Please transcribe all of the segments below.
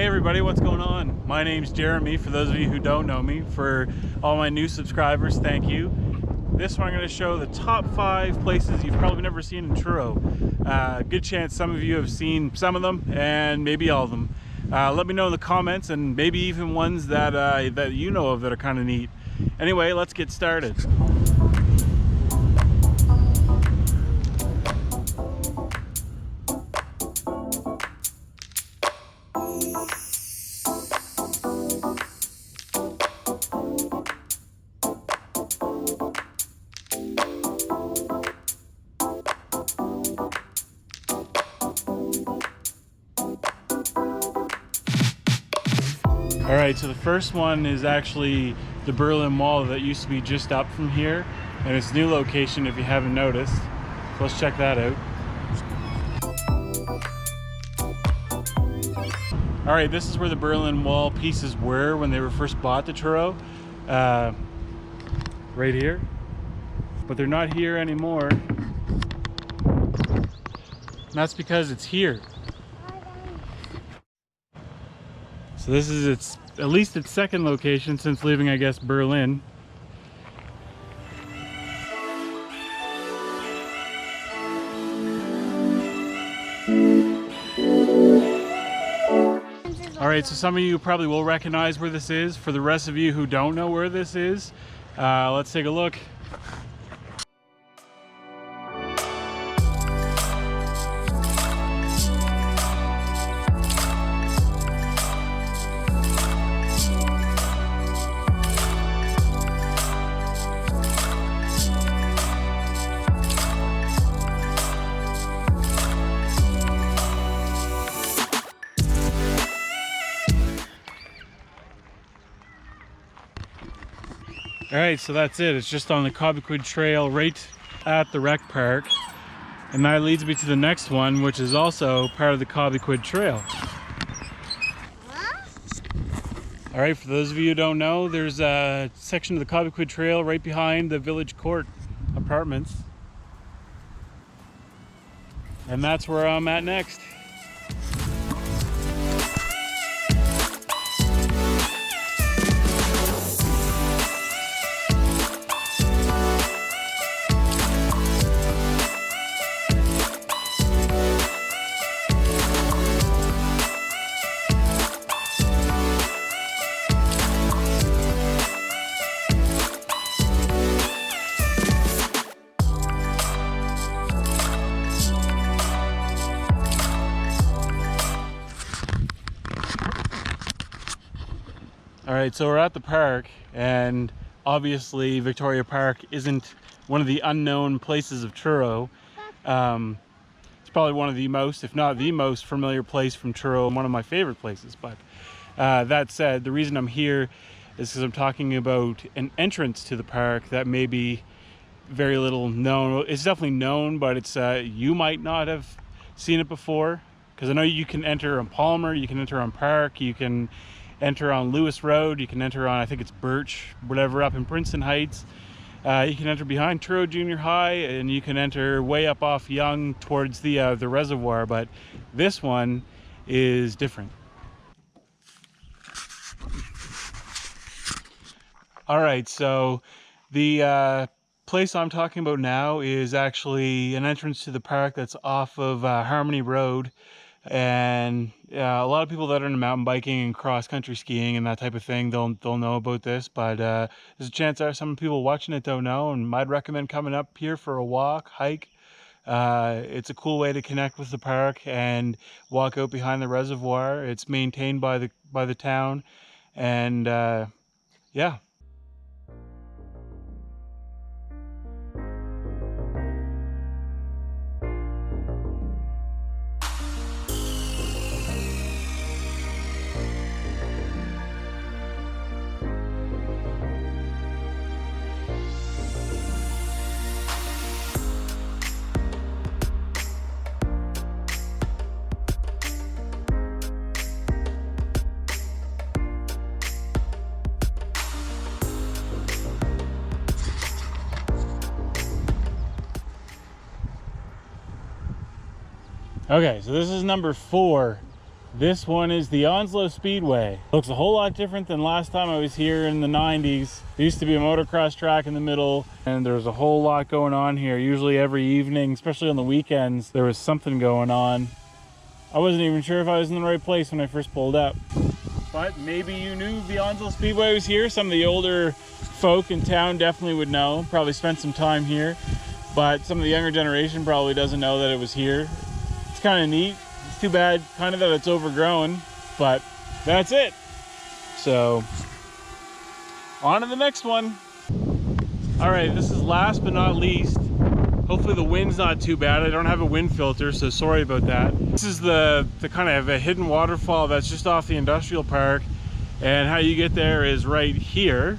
Hey everybody, what's going on? My name's Jeremy, for those of you who don't know me. For all my new subscribers, thank you. This one I'm going to show the top 5 places you've probably never seen in Truro. Good chance some of you have seen some of them, and maybe all of them. Let me know in the comments, and maybe even ones that, that you know of that are kind of neat. Anyway, let's get started. Alright, so the first one is actually the Berlin Wall that used to be just up from here, and its new location if you haven't noticed. So let's check that out. Alright, this is where the Berlin Wall pieces were when they were first bought to Truro. Right here. But they're not here anymore. And that's because it's here. So this is at least its second location since leaving, I guess, Berlin. Alright, so some of you probably will recognize where this is. For the rest of you who don't know where this is, let's take a look. Alright, so that's it. It's just on the Cobequid Trail right at the rec park. And that leads me to the next one, which is also part of the Cobequid Trail. Alright, for those of you who don't know, there's a section of the Cobequid Trail right behind the Village Court apartments. And that's where I'm at next. Alright, so we're at the park, and obviously Victoria Park isn't one of the unknown places of Truro. It's probably one of the most, if not the most familiar place from Truro, and one of my favorite places. But that said, the reason I'm here is because I'm talking about an entrance to the park that may be very little known. It's definitely known, but it's you might not have seen it before, because I know you can enter on Palmer, you can enter on Park, you can enter on Lewis Road, you can enter on, I think it's Birch, whatever, up in Princeton Heights. You can enter behind Truro Junior High, and you can enter way up off Young towards the reservoir, but this one is different. Alright, so the place I'm talking about now is actually an entrance to the park that's off of Harmony Road. And a lot of people that are into mountain biking and cross-country skiing and that type of thing, they'll know about this, but there's a chance that some people watching it don't know, and I'd recommend coming up here for a walk, hike. It's a cool way to connect with the park and walk out behind the reservoir. It's maintained by the town, and yeah. Okay, so this is number 4 This one is the Onslow Speedway. Looks a whole lot different than last time I was here in the 90s. There used to be a motocross track in the middle, and there's a whole lot going on here. Usually every evening, especially on the weekends, there was something going on. I wasn't even sure if I was in the right place when I first pulled up. But maybe you knew the Onslow Speedway was here. Some of the older folk in town definitely would know, probably spent some time here. But some of the younger generation probably doesn't know that it was here. It's kind of neat. It's too bad kind of that it's overgrown, but that's it. So on to the next one. All right, this is last but not least. Hopefully the wind's not too bad. I don't have a wind filter, so sorry about that. This is the kind of a hidden waterfall that's just off the industrial park, and how you get there is right here.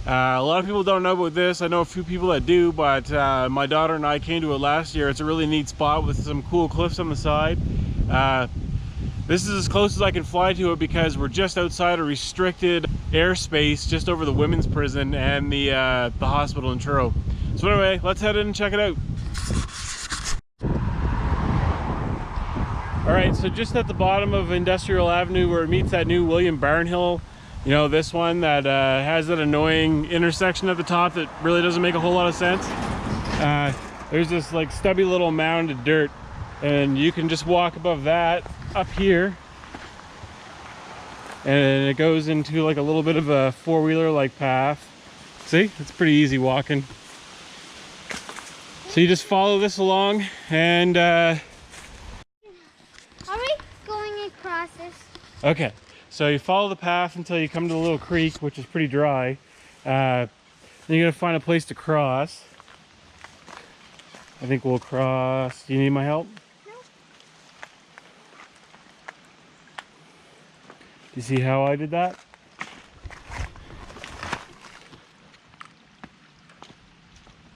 A lot of people don't know about this. I know a few people that do, but my daughter and I came to it last year. It's a really neat spot with some cool cliffs on the side. This is as close as I can fly to it because we're just outside a restricted airspace just over the women's prison and the hospital in Truro. So anyway, let's head in and check it out. All right, so just at the bottom of Industrial Avenue where it meets that new William Barnhill, you know, this one that has that annoying intersection at the top that really doesn't make a whole lot of sense. There's this like stubby little mound of dirt, and you can just walk above that up here, and it goes into like a little bit of a four-wheeler like path. See, it's pretty easy walking. So you just follow this along, and are we going across this? okay, so you follow the path until you come to the little creek, which is pretty dry. Then you're gonna find a place to cross. I think we'll cross. Do you need my help? No. Do you see how I did that?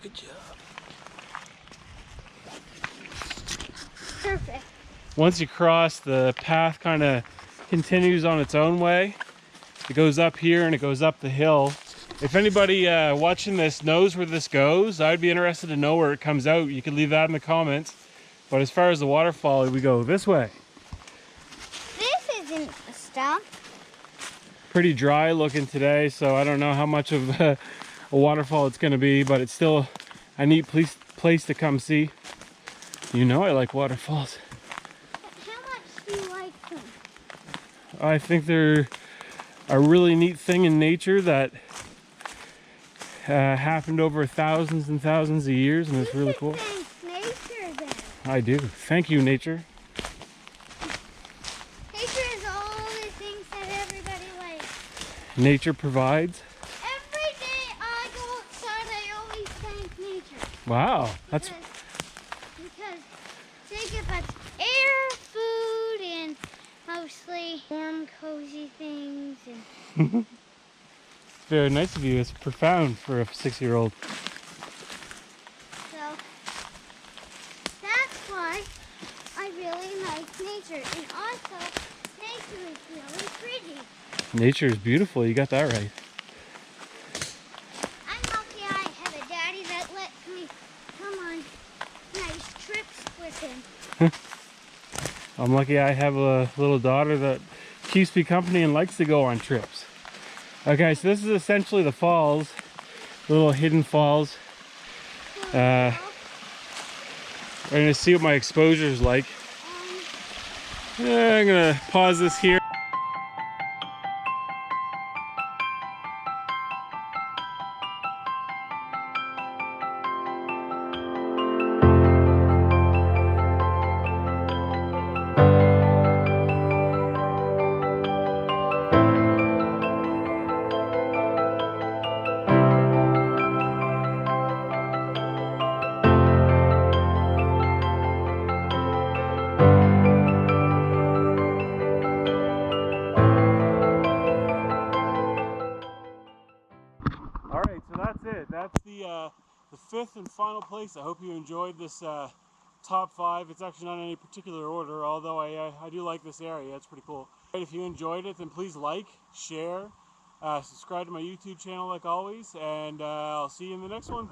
Good job. Perfect. Once you cross, the path kind of continues on its own way. It goes up here and it goes up the hill. If anybody watching this knows where this goes, I'd be interested to know where it comes out. You can leave that in the comments. But as far as the waterfall, we go this way. This isn't a stump. Pretty dry looking today, so I don't know how much of a waterfall it's going to be, but it's still a neat place to come see. You know I like waterfalls. How much do you like them? I think they're a really neat thing in nature that happened over thousands and thousands of years, and it's really cool. Thank nature then. I do. Thank you, nature. Nature is all the things that everybody likes. Nature provides. Every day I go outside, I always thank nature. Wow, that's Because they give us air, food, and mostly warm, cozy things. And very nice of you. It's profound for a 6-year-old. so that's why I really like nature. And also, nature is really pretty. Nature is beautiful. You got that right. I'm lucky I have a daddy that lets me come on nice trips with him. I'm lucky I have a little daughter that keeps me company and likes to go on trips. Okay, so this is essentially the falls, the little hidden falls. We're gonna see what my exposure is like. I'm gonna pause this here. All right, so that's it. That's the fifth and final place. I hope you enjoyed this top 5. It's actually not in any particular order, although I do like this area. It's pretty cool. If you enjoyed it, then please like, share, subscribe to my YouTube channel like always, and I'll see you in the next one.